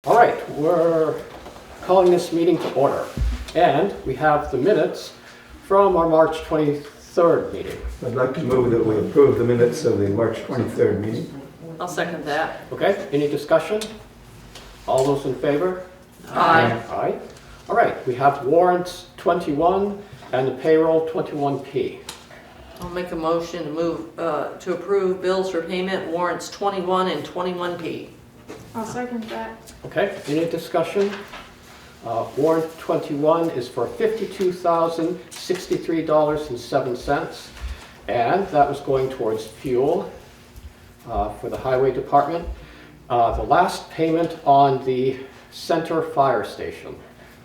All right, we're calling this meeting to order, and we have the minutes from our March 23rd meeting. I'd like to move that we approve the minutes of the March 23rd meeting. I'll second that. Okay, any discussion? All those in favor? Aye. Aye. All right, we have warrants 21 and the payroll 21P. I'll make a motion to move, to approve bills for payment warrants 21 and 21P. I'll second that. Okay, any discussion? Warrant 21 is for $52,063.07, and that was going towards fuel for the highway department. The last payment on the center fire station,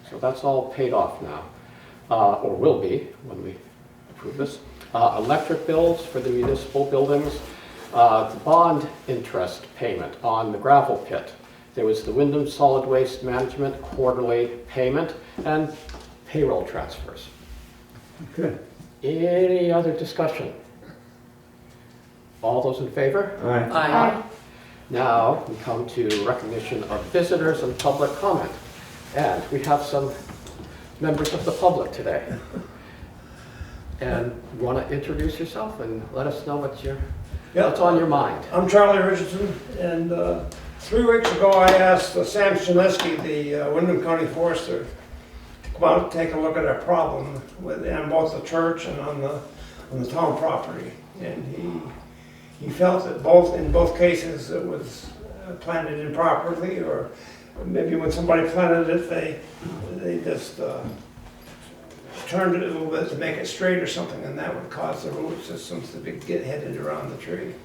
so that's all paid off now, or will be when we approve this. Electric bills for the municipal buildings. The bond interest payment on the gravel pit. There was the Wyndham Solid Waste Management quarterly payment and payroll transfers. Okay. Any other discussion? All those in favor? Aye. Aye. Now we come to recognition of visitors and public comment. And we have some members of the public today. And you want to introduce yourself and let us know what's on your mind? I'm Charlie Richardson, and 3 weeks ago I asked Sam Shineski, the Wyndham County Forester, to come out and take a look at our problem on both the church and on the town property. And he felt that in both cases it was planted improperly, or maybe when somebody planted it, they just turned it a little bit to make it straight or something, and that would cause the root systems to get headed around the tree.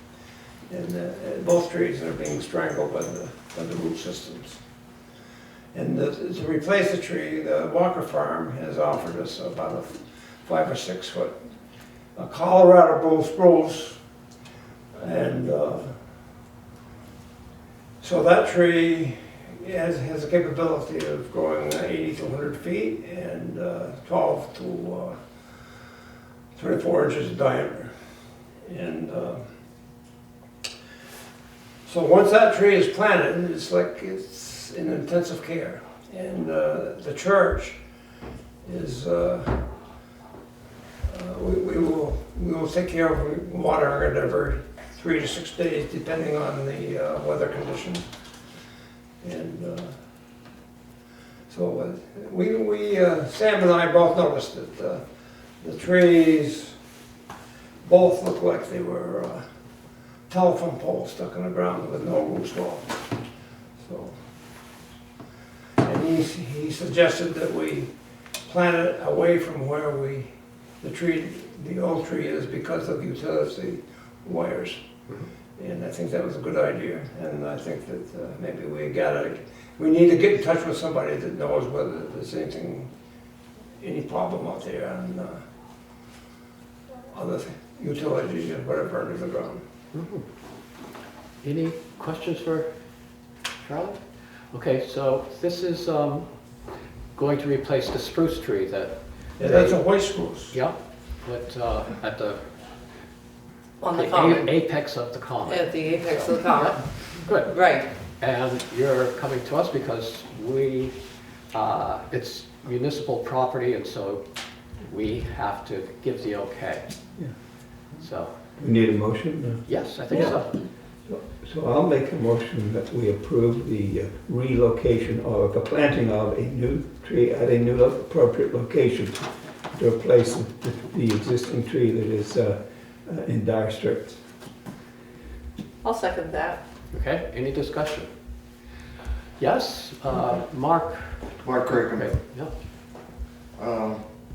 And both trees are being strangled by the root systems. And to replace the tree, the Walker Farm has offered us about a 5 or 6 foot Colorado spruce, and so that tree has a capability of growing 80 to 100 feet and 12 to 24 inches in diameter. And so once that tree is planted, it's in intensive care. And the church is, we will take care of watering it every 3 to 6 days, depending on the weather conditions. And so Sam and I both noticed that the trees both looked like they were telephone poles stuck in the ground with no roots at all. So, and he suggested that we plant it away from where the old tree is because of utility wires. And I think that was a good idea, and I think that maybe we need to get in touch with somebody that knows whether there's any problem out there on other utilities or whatever under the ground. Mm-hmm. Any questions for Charlie? Okay, so this is going to replace the spruce tree that... Yeah, that's a white spruce. Yeah, but at the On the common. apex of the common. At the apex of the common. Yeah, good. Right. And you're coming to us because it's municipal property, and so we have to give the okay. Yeah. So, We need a motion? yes, I think so. So I'll make a motion that we approve the relocation or the planting of a new tree at a new appropriate location to replace the existing tree that is in dire straits. I'll second that. Okay, any discussion? Yes, Mark? Mark Craig. Okay, yeah.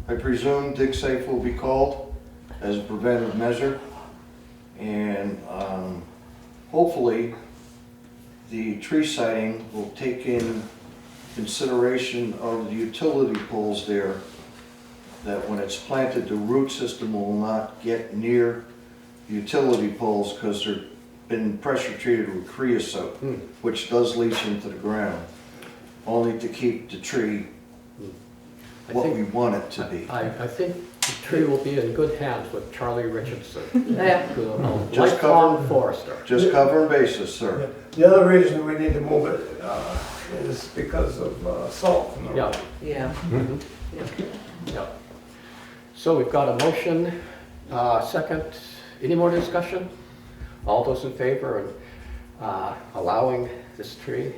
I presume dig safe will be called as a preventive measure, and hopefully the tree siting will take in consideration of the utility poles there, that when it's planted the root system will not get near utility poles because they're been pressure treated with creosote, which does leach into the ground, only to keep the tree what we want it to be. I think the tree will be in good hands with Charlie Richardson, Yeah. who's a Just lifelong forester. Just covering bases, sir. The other reason we need to move it is because of salt from the Yeah. road. Yeah. Mhm. Yeah. So we've got a motion, second. Any more discussion? All those in favor of allowing this tree?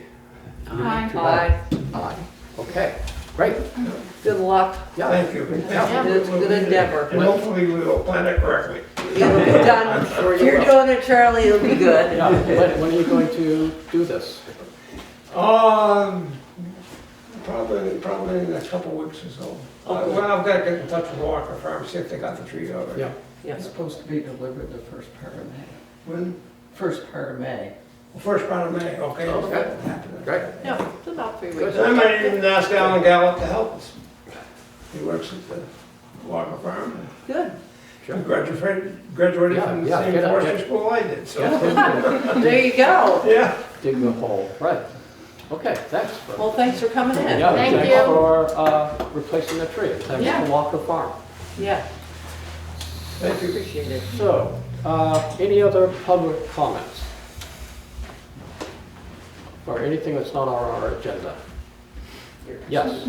Aye. Aye. Aye. Okay, great. Good luck. Yeah. Thank you. Yeah. It's a good endeavor. And hopefully we will plan it correctly. It'll be done. sure If you you're will. doing it, Charlie, it'll be good. Yeah, when are you going to do this? Probably in a couple weeks or so. Okay. Well, I've got to get in touch with Walker Farm, see if they got the tree already. Yeah. Yeah. It's supposed to be delivered the first part of May. When? First part of May. First part of May, okay. Okay. Great. Yeah, it's about 3 weeks. I might even ask Alan Gallup to help us. He works at the Walker Farm. Good. He graduated Yeah, from the yeah, same get out, forestry get- school I did, so. Yeah, There you go. Yeah. dig the hole, right. Okay, thanks. Well, thanks for coming in. Yeah, Thank thanks you. for replacing the tree. Thanks Yeah. to Walker Farm. Yeah, Thank you. appreciate it. So, any other public comments? Or anything that's not on our agenda? Yes.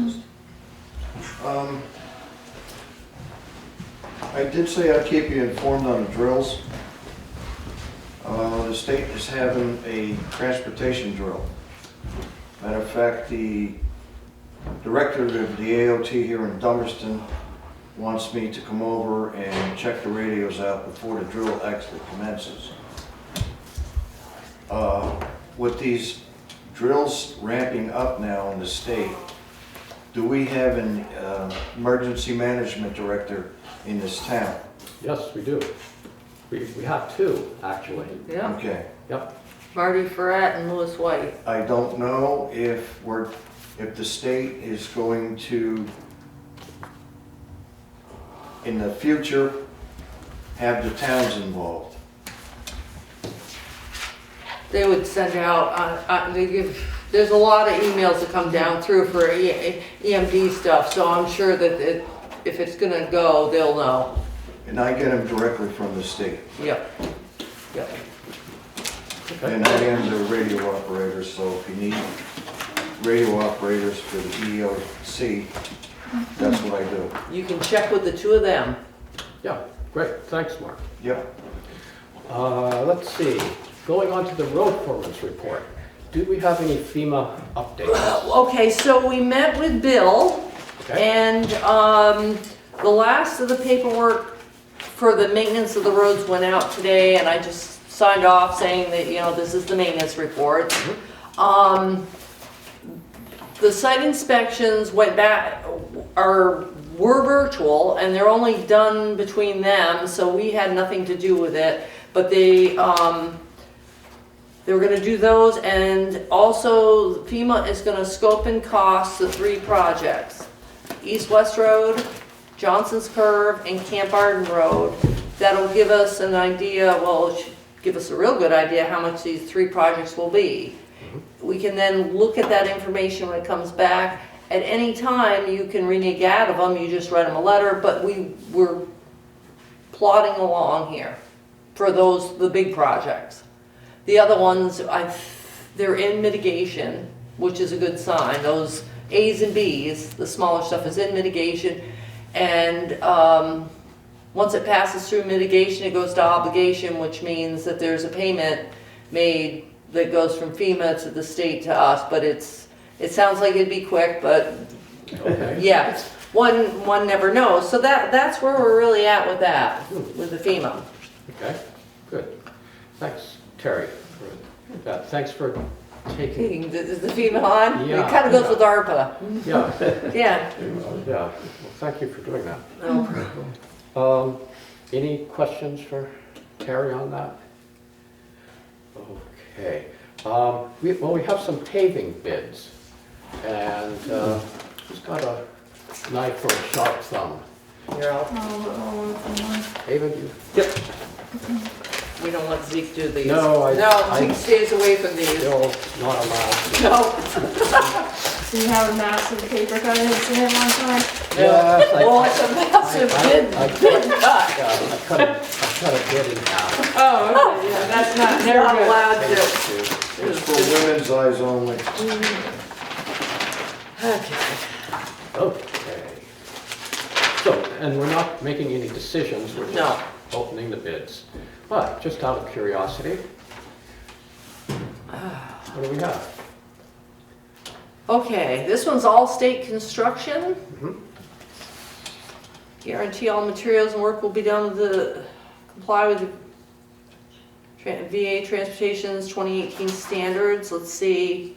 I did say I'd keep you informed on the drills. The state is having a transportation drill. Matter of fact, the director of the AOT here in Dummerston wants me to come over and check the radios out before the drill actually commences. With these drills ramping up now in the state, do we have an emergency management director in this town? Yes, we do. We have two, actually. Yeah, Okay. Yep. Marty Ferrat and Louis White. I don't know if the state is going to, in the future, have the towns involved. They would send out, there's a lot of emails that come down through for EMD stuff, so I'm sure that if it's gonna go, they'll know. And I get them directly from the state. Yep, yep. And I am the radio operator, so if you need radio operators for the EOC, that's what I do. You can check with the two of them. Yeah, great. Thanks, Mark. Yeah. Let's see. Going on to the road foreman's report. Do we have any FEMA updates? Okay, so we met with Bill, Okay. and the last of the paperwork for the maintenance of the roads went out today, and I just signed off saying that, this is the maintenance report. The site inspections went back, were virtual, and they're only done between them, so we had nothing to do with it. But they were gonna do those, and also FEMA is gonna scope and cost the 3 projects. East-West Road, Johnson's Curve, and Camp Arden Road. That'll give us an idea, well, it should give us a real good idea how much these 3 projects will be. We can then look at that information when it comes back. At any time, you can renege out of them, you just write them a letter, but we're plodding along here for the big projects. The other ones, they're in mitigation, which is a good sign. Those A's and B's, the smaller stuff is in mitigation. And once it passes through mitigation, it goes to obligation, which means that there's a payment made that goes from FEMA to the state to us. But it sounds like it'd be quick, but Okay. yeah, one never knows. So that's where we're really at with that, with the FEMA. Okay, good. Thanks, Terry, for that. Thanks for taking, Is the FEMA on? Yeah. It kind of goes with ARPA. yeah, Yeah. yeah. Well, thank you for doing that. No problem. Any questions for Terry on that? Okay. We have some paving bids, and who's got a knife or a sharp thumb? You're out. Haven, you? We don't let Zeke do these. No, No, Zeke stays away from these. Still not allowed. No. So you have a massive paper cut in it one time? Yes, Well, it's a massive I bid cut. cut it cut a bid in half. Oh, okay, yeah, that's not, It's never not good. allowed Take to. two. It's for women's eyes only. Okay. Okay. So, and we're not making any decisions, we're No. just opening the bids. But, just out of curiosity, what do we have? Okay, this one's all state construction. Mhm. Guarantee all materials and work will be done with the, comply with the VA Transportation's 2018 standards. Let's see.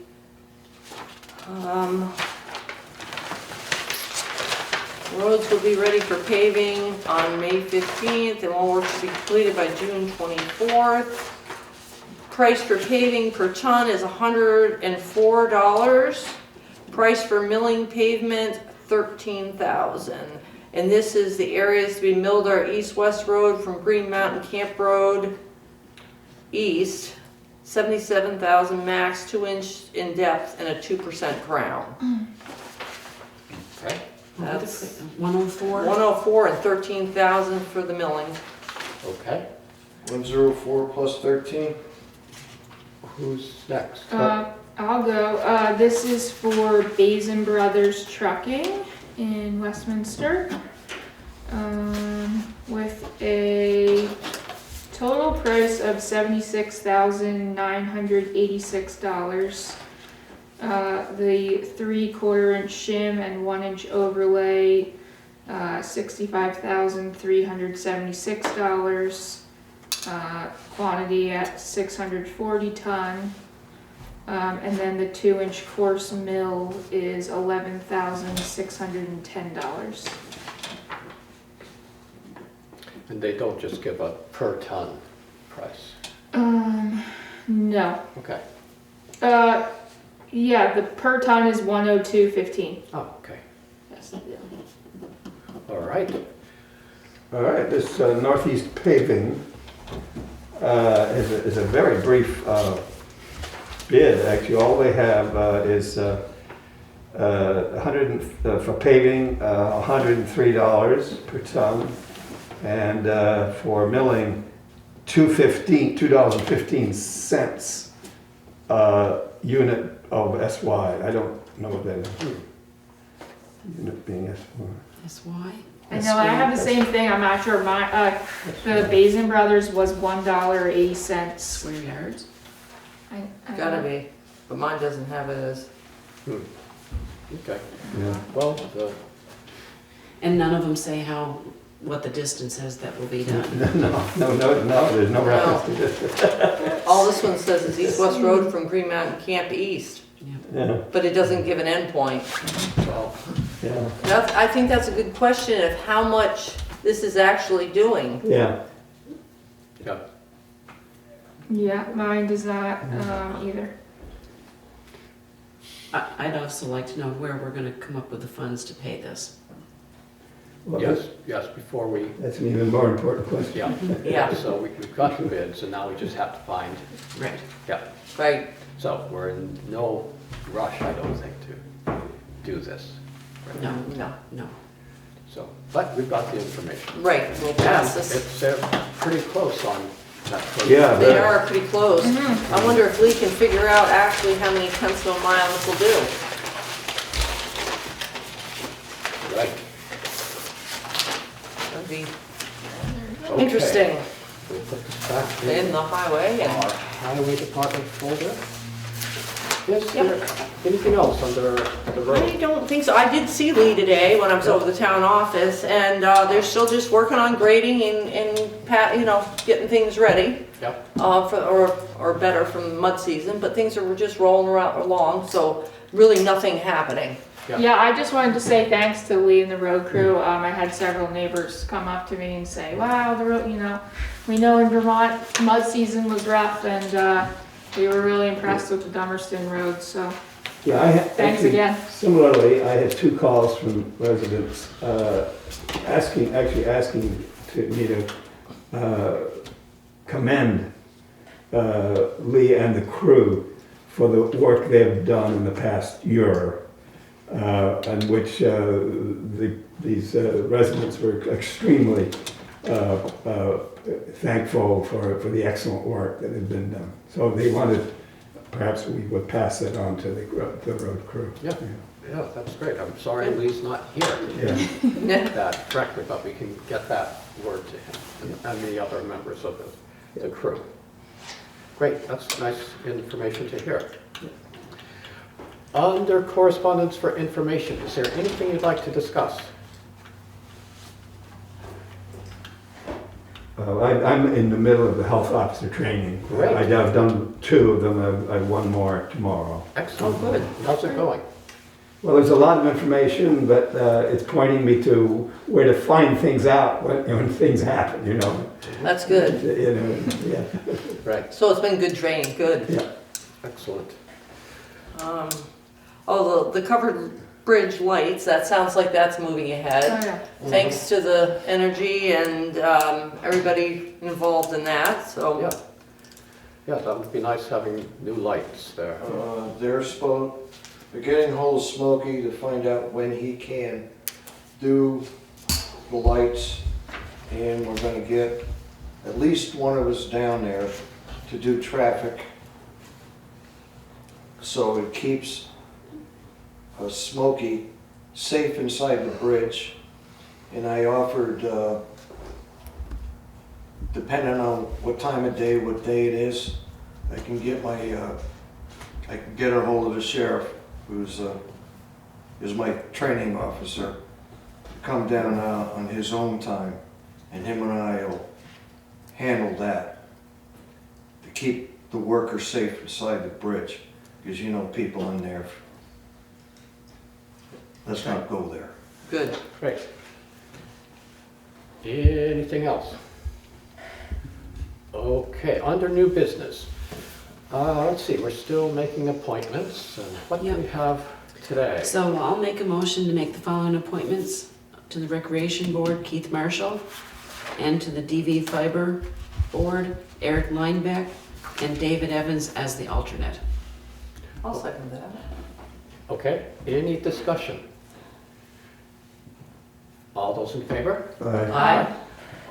Roads will be ready for paving on May 15th, and all work should be completed by June 24th. Price for paving per ton is $104. Price for milling pavement, $13,000. And this is the areas to be milled are east-west road from Green Mountain Camp Road east, 77,000 max, 2-inch in depth, and a 2% crown. Okay, That's 104? 104 and 13,000 for the milling. okay. 104 plus 13. Who's next? I'll go. This is for Basin Brothers Trucking in Westminster. With a total price of $76,986. The 3/4 inch shim and 1 inch overlay, $65,376. Quantity at 640 ton. And then the 2-inch coarse mill is $11,610. And they don't just give a per ton price. No. Okay. Yeah, the per ton is 102.15. Oh, okay. Yes. All right. All right, this Northeast Paving is a very brief bid. Actually, all they have is 100 for paving, $103 per ton, and for milling, $2.15 unit of SY. I don't know what that is. Unit being SY. SY? I know, I have the same thing, I'm not sure, the Basin Brothers was $1.80. Square yards? Gotta be, but mine doesn't have it as. Okay. Yeah. Well, And none of them say what the distance is that will be done. No, there's no reference to this. All this one says is east-west road from Green Mountain Camp east, Yeah, but it doesn't give an endpoint. well, yeah, I think that's a good question of how much this is actually doing. yeah. yeah. Yeah, mine does not, either. I'd also like to know where we're gonna come up with the funds to pay this. Well, Yes, before we, that's an even more important question. yeah. Yeah. So we've got the bids, and now we just have to find, Right. yeah. Right, So we're in no rush, I don't think, to do this. No, no, no. So, but we've got the information. right, we'll pass this. It's pretty close on that. Yeah. They are pretty close. I wonder if Lee can figure out actually how many tenths of a mile this will do. Right. That'd be Okay. interesting We'll put this back in in the highway our and. highway department folder. Is Yep. there anything else under the I road? don't think so. I did see Lee today when I was over the town office, and they're still just working on grading and getting things ready Yep. or better from the mud season. But things are just rolling around along, so really nothing happening. Yeah. Yeah, I just wanted to say thanks to Lee and the road crew. I had several neighbors come up to me and say, wow, the road, we know in Vermont mud season was rough, and we were really impressed with the Dummerston road, so Yeah, I had. thanks actually, again. Similarly, I had 2 calls from residents asking me to commend Lee and the crew for the work they've done in the past year, in which these residents were extremely thankful for the excellent work that had been done. So they wanted, perhaps we would pass that on to the road crew. Yeah. Yeah, that's great. I'm sorry Lee's not here Yeah. to get that directly, but we can get that word to him and the other members of the crew. Great, that's nice information to hear. Under correspondence for information, is there anything you'd like to discuss? I'm in the middle of the health officer training. Great. I've done 2 of them. I have 1 more tomorrow. Excellent. Good. How's it going? Well, there's a lot of information, but it's pointing me to where to find things out when things happen, you know. That's good. You know, yeah. Right, So it's been good training, good. Yeah. excellent. The covered bridge lights, that sounds like that's moving Oh, ahead. yeah. Thanks to the energy and everybody involved in that, so. Yeah. Yeah, that would be nice having new lights there. They're getting hold of Smokey to find out when he can do the lights, and we're gonna get at least one of us down there to do traffic, so it keeps Smokey safe inside the bridge. And I offered, depending on what time of day, what day it is, I can get a hold of the sheriff, who's is my training officer, come down on his own time, and him and I will handle that to keep the workers safe inside the bridge, because you know people in there. Let's not go there. Good. Great. Anything else? Okay, under new business. Let's see, we're still making appointments, and what do we have today? So I'll make a motion to make the following appointments: to the Recreation Board, Keith Marshall, and to the DV Fiber Board, Eric Linebeck, and David Evans as the alternate. I'll second that. Okay, any discussion? All those in favor? Aye.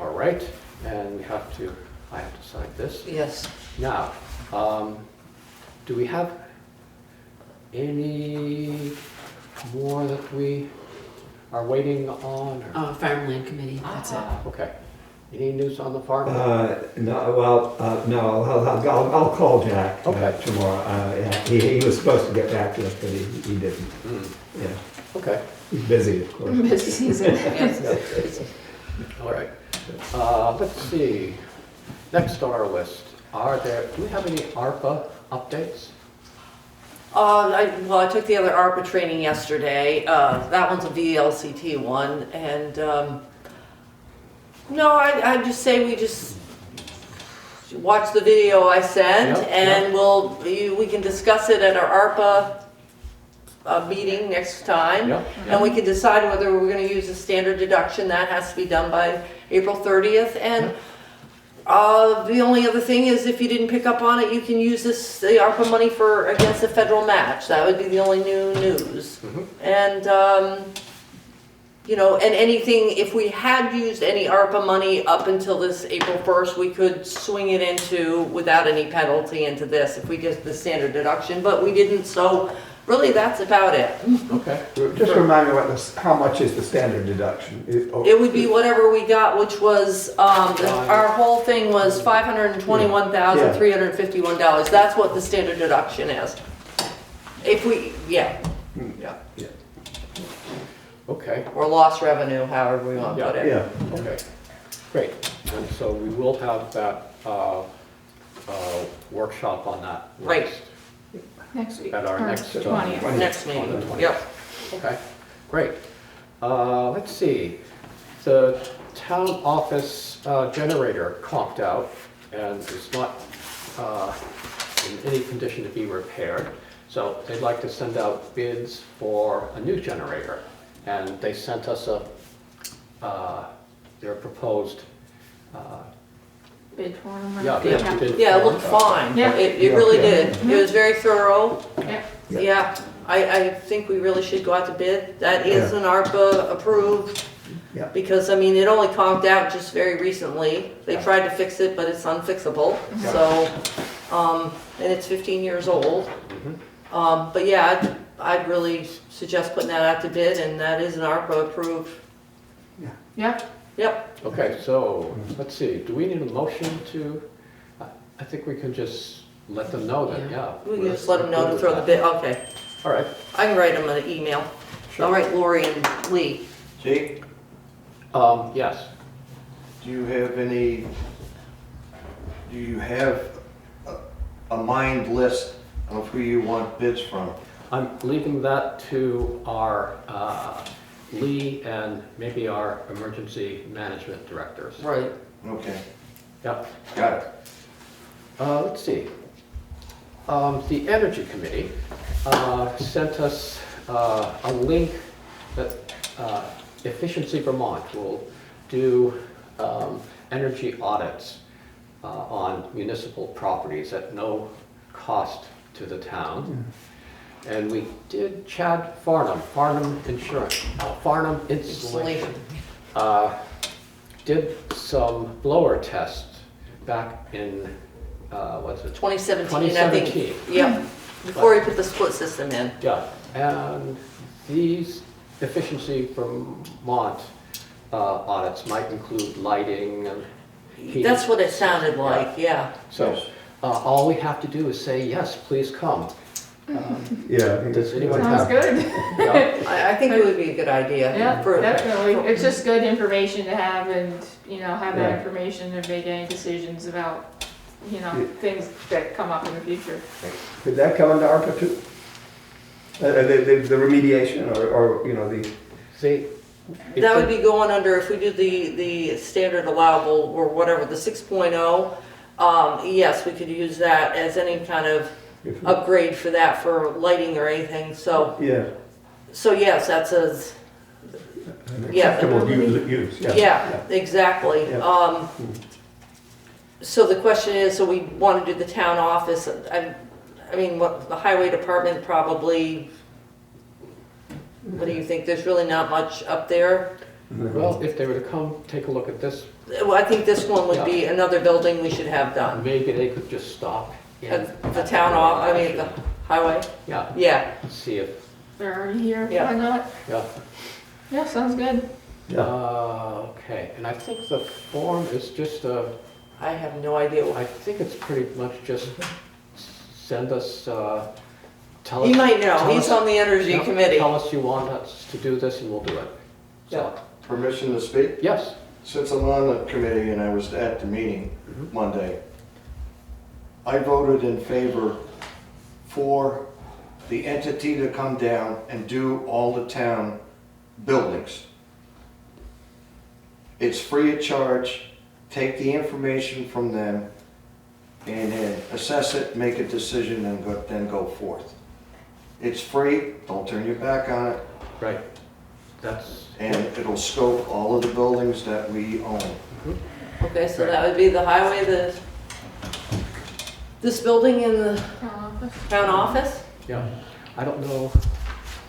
All right, and I have to sign this. Yes. Now, do we have any more that we are waiting on? or- Farmland Committee, that's it. Okay. Any news on the farm? No, I'll call Jack Okay. tomorrow. Yeah, he was supposed to get back to us, but he didn't. Yeah, Okay, he's busy, of course. Busy season. Yes. all right. Let's see, next on our list, do we have any ARPA updates? I took the other ARPA training yesterday. That one's a VLCT one, and no, I just say we just watch the video I sent, Yep, and we can discuss it at our ARPA meeting next time. Yeah, And we can decide whether we're gonna use a standard deduction. That has to be done by April 30th. And the only other thing is, if you didn't pick up on it, you can use the ARPA money against the federal match. That would be the only new news. Mhm. And, and anything, if we had used any ARPA money up until this April 1st, we could swing it into, without any penalty, into this, if we did the standard deduction, but we didn't, so really that's about it. Okay. Just remind me how much is the standard deduction? It would be whatever we got, which was, our whole thing was $521,351. That's what the standard deduction is. If we, yeah, Okay, or lost revenue, however we want to put it. Yeah. okay, great. And so we will have that workshop on that. Right. Next week. At our or next, 20th. Next on the meeting, 20th. yep. Okay, great. Let's see, the town office generator conked out and is not in any condition to be repaired. So they'd like to send out bids for a new generator. And they sent us their proposed, Bid form. or- yeah, bid Yeah, it form. looked fine. Yeah. It really Yeah. did. It was very thorough. Yeah. Yeah, I think we really should go out to bid. That is Yeah. an ARPA approved Yeah. Because, I mean, it only conked out just very recently. They Yeah. tried to fix it, but it's unfixable, Yeah. so, and it's 15 years old. Mhm. But yeah, I'd really suggest putting that out to bid, and that is an ARPA approved. Yeah, Yep, Okay, so, let's see, do we need a motion to, I think we can just let them know that, yeah. we can we're just let them know good to with throw the that. bid, okay. All right, I can write them an email. sure. I'll write Lori and Lee. Jake, Yes, do you have a mind list of who you want bids from? I'm leaving that to our Lee and maybe our emergency management directors. Right. Okay, Yep. got it. Let's see. The Energy Committee sent us a link that Efficiency Vermont will do energy audits on municipal properties at no cost to the town. And we did Chad Farnham Insurance, Farnham Installation. Did some blower tests back in, what's it? 2017, I think. 2017. Yep, before we put the split system in. Yeah, and these Efficiency Vermont audits might include lighting and heating. That's what it sounded like, yeah. So, all we have to do is say, yes, please come. Yeah. I think Does it's- anyone sounds have? good. Yeah, I think it would be a good idea. Yeah, for- definitely. It's just good information to have and, have that Yeah. information to make any decisions about, Yeah. things that come up in the future. Could that come under ARPA too? The remediation or, the, see. if That would the- be going under, if we do the standard allowable or whatever, the 6.0, yes, we could use that as any kind of if- upgrade for that, for lighting or anything, so, yeah, yes, that's a, an Yeah. acceptable use, yeah. yeah, exactly. Yeah. So the question is, so we want to do the town office, I mean, what, the highway department probably, what do you think, there's really not much up there? Well, if they were to come take a look at this, Well, I think this one would be another building we should have done. maybe they could just stop. in At the town off, I mean, the highway, Yeah, yeah. see if, They're already here, Yeah. why not? yeah. Yeah, sounds good. Yeah. Okay, and I think the form is just a, I have no idea. I think it's pretty much just send us, tell us. He might know, tell he's us- on the energy yeah, committee. Tell us you want us to do this and we'll do it. So, Permission to speak? yes, Since I'm on the committee and I was at the meeting Mhm. Monday, I voted in favor for the entity to come down and do all the town buildings. It's free of charge, take the information from them and then assess it, make a decision and then go forth. It's free, don't turn your back on it, right. That's, and it'll scope all of the buildings that we own. Okay, so that would be the highway, this building in the town office? yeah. I don't know,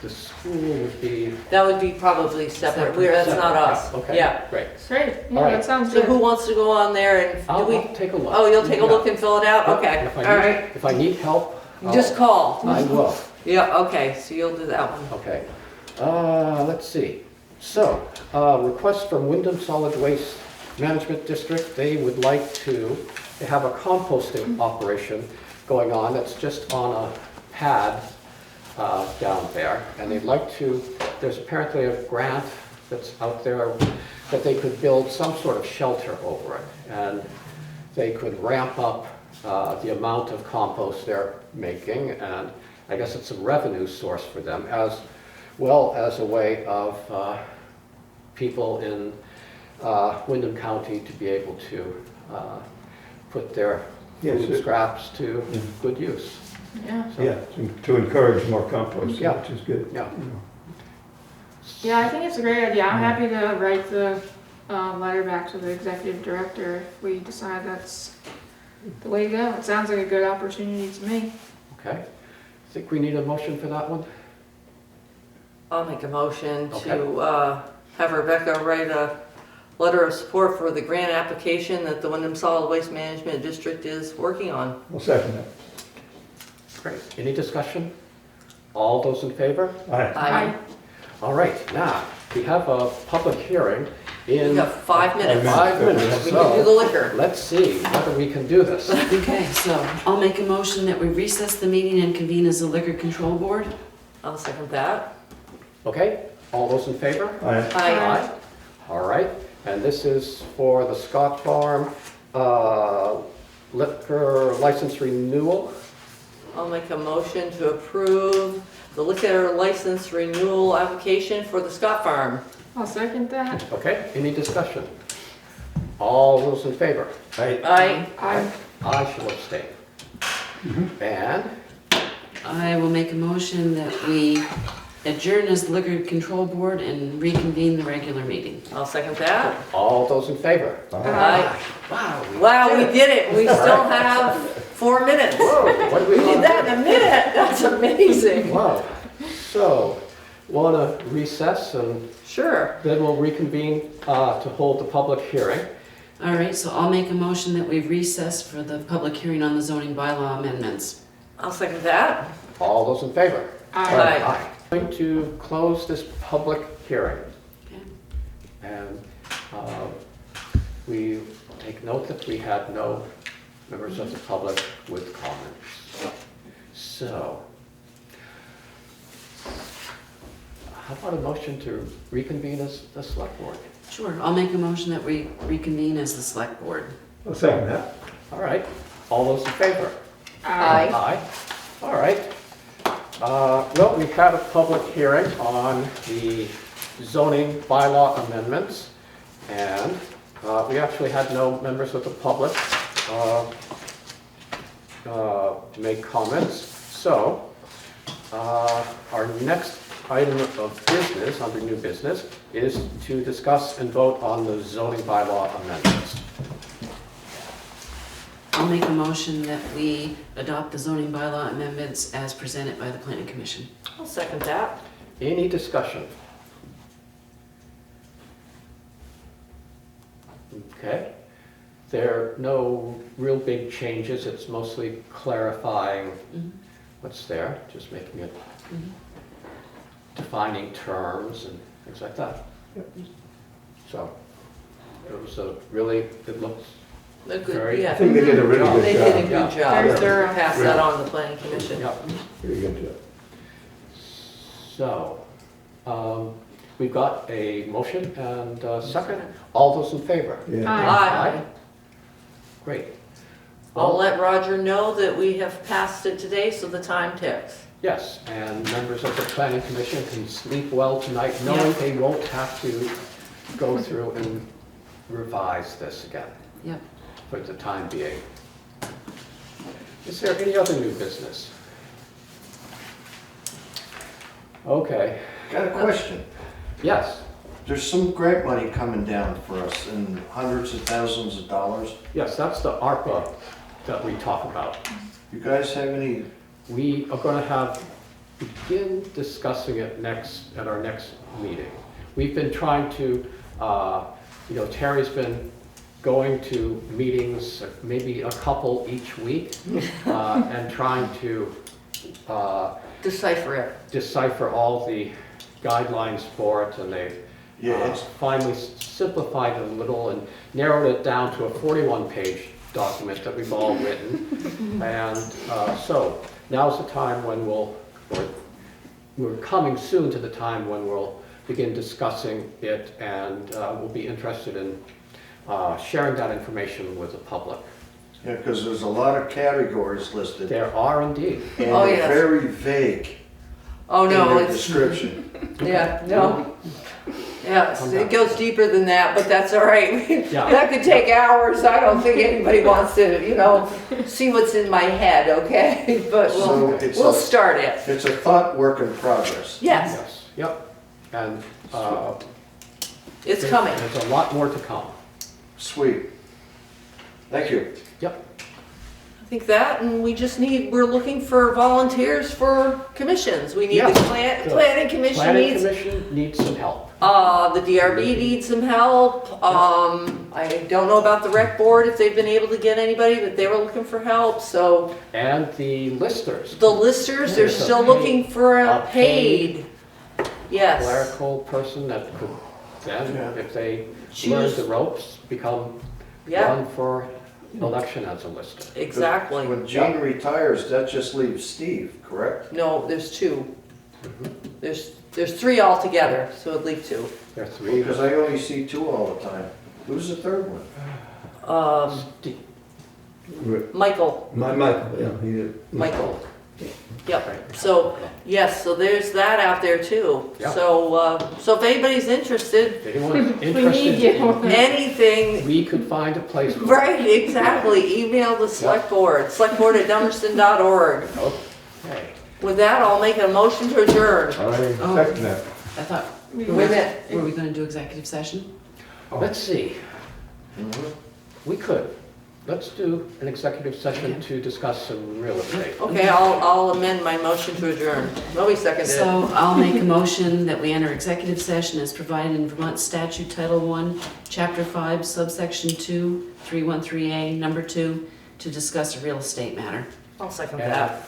the school would be. That would be probably separate, that's not us. Okay, Yeah. great. Great, yeah, All right. that sounds So who good. wants to go on there and, do I'll we, take a look. oh, you'll take a look Yeah. and fill it out? Yeah, Okay, and if I all need- right. If I need help, Just call. I will. Yeah, okay, so you'll do that one. Okay, let's see. So, request from Wyndham Solid Waste Management District, they would like to have a composting operation going on, that's just on a pad down there, and they'd like to, there's apparently a grant that's out there that they could build some sort of shelter over it, and they could ramp up the amount of compost they're making, and I guess it's a revenue source for them, as well as a way of people in Wyndham County to be able to put their Yes, food it- scraps to Yeah. good use. Yeah. So, Yeah, to encourage more compost, Yeah. which is good. Yeah. you know. Yeah, I think it's a great idea. I'm happy to write the letter back to the executive director if we decide that's the way to go. It sounds like a good opportunity to me. Okay, think we need a motion for that one? I'll make a motion Okay. to have Rebecca write a letter of support for the grant application that the Wyndham Solid Waste Management District is working on. I'll second that. Great. Any discussion? All those in favor? Aye. Aye. All right, now, we have a public hearing We in got 5 minutes. 5 minutes, We can do the so liquor. let's see whether we can do this. Okay, so I'll make a motion that we recess the meeting and convene as a liquor control board. I'll second that. Okay, all those in favor? Aye. Aye. All right, and this is for the Scott Farm liquor license renewal. I'll make a motion to approve the liquor license renewal application for the Scott Farm. I'll second that. Okay, any discussion? All those in favor? Aye. Aye. I shall abstain. And, I will make a motion that we adjourn as liquor control board and reconvene the regular meeting. I'll second that. all those in favor? Aye. Wow. Wow, we did it. We still have 4 minutes. Whoa, what do we We did that in a minute. That's amazing. Wow. So, want to recess and Sure. then we'll reconvene to hold the public hearing. All right, so I'll make a motion that we recess for the public hearing on the zoning bylaw amendments. I'll second that. All those in favor? Aye. Going to close this public hearing. Okay. And we take note that we had no members of the public with comments. So, how about a motion to reconvene as the select board? Sure, I'll make a motion that we reconvene as the select board. I'll second that. All right, all those in favor? Aye. Aye. All right. Well, we had a public hearing on the zoning bylaw amendments, and we actually had no members of the public make comments. So, our next item of business, under new business, is to discuss and vote on the zoning bylaw amendments. I'll make a motion that we adopt the zoning bylaw amendments as presented by the planning commission. I'll second that. Any discussion? Okay. There are no real big changes. It's mostly clarifying Mhm. what's there, just making it, Mhm. defining terms and things like that. Yep. So, it was a really, it looks A good, Very- I yeah. think they did a really They good did a job. good Very job. thorough. Pass that on to the planning commission. yeah. Pretty good job. So, we've got a motion and a second. All those in favor? Yeah. Aye. Great. I'll let Roger know that we have passed it today, so the time ticks. Yes, and members of the planning commission can sleep well tonight knowing they won't have to go through and revise this again Yep. for the time being. Is there any other new business? Okay, Got a question. yes, There's some grant money coming down for us in hundreds of thousands of dollars. yes, that's the ARPA that we talk about. You guys have any, We are going to begin discussing it at our next meeting. We've been trying to, Terry's been going to meetings, maybe a couple each week, and trying to Decipher it. decipher all the guidelines for it, and they've yeah, it's, finally simplified it a little and narrowed it down to a 41-page document that we've all written. And so now's the time when we're coming soon to the time when we'll begin discussing it, and we'll be interested in sharing that information with the public. yeah, because there's a lot of categories listed. There are indeed. And Oh, they're yes. very vague Oh, in no, their it's, description. yeah, no. Yeah, it goes deeper than that, but that's all right. Yeah. That could take hours. I don't think anybody wants to, see what's in my head, okay? But So we'll, it's we'll a- start it. It's a thought work in progress. Yes, Yes, yep. And it's coming. there's a lot more to come. Sweet. Thank you. Yep. I think that, and we're looking for volunteers for commissions. We need Yes, the the planning commission Planning needs Commission needs some help. The DRB needs some help. I don't know about the rec board, if they've been able to get anybody, but they were looking for help, so. And the listers, The listers, they're Yeah, so still looking for a a paid paid. Yes, clerical person that could then, Yeah. if they learn choose, the ropes, become yeah, run for election as a lister. exactly. When Gene retires, that just leaves Steve, correct? No, there's two. There's three altogether, so it'd leave two. There are three. Because I only see two all the time. Who's the third one? Michael, Michael, yeah, he. Michael. Yep, so, yes, so there's that out there too. Yeah. So if anybody's interested, If anyone's We need interested, you. anything, we could find a place. for it. right, exactly, email the selectboard, selectboard@dummerston.org. Okay. With that, I'll make a motion to adjourn. I Oh. second that. I thought, Wait a minute. were we gonna do executive session? Let's see, we could. Let's do an executive session to discuss some real estate. Okay, I'll amend my motion to adjourn. Nobody seconded it. So I'll make a motion that we enter executive session as provided in Vermont Statute Title 1, Chapter 5, subsection 2, 313A, number 2, to discuss a real estate matter. I'll second And- that.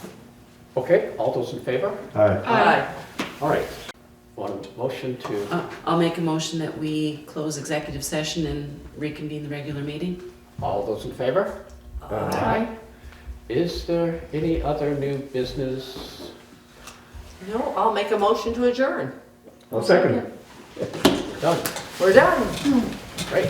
Okay, all those in favor? Aye. Aye. All right. Want a motion to, I'll make a motion that we close executive session and reconvene the regular meeting. all those in favor? Aye. Is there any other new business? No, I'll make a motion to adjourn. I'll second it. Done. We're done. Great.